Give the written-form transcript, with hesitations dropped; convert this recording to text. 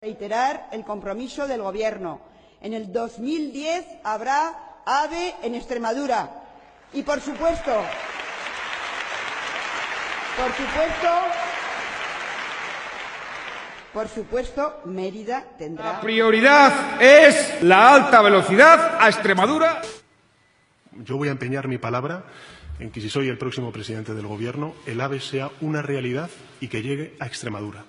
Reiterar el compromiso del Gobierno. En el 2010 habrá AVE en Extremadura. Y, por supuesto, Mérida tendrá... La prioridad es la alta velocidad a Extremadura. Yo voy a empeñar mi palabra en que, si soy el próximo presidente del Gobierno, el AVE sea una realidad y que llegue a Extremadura.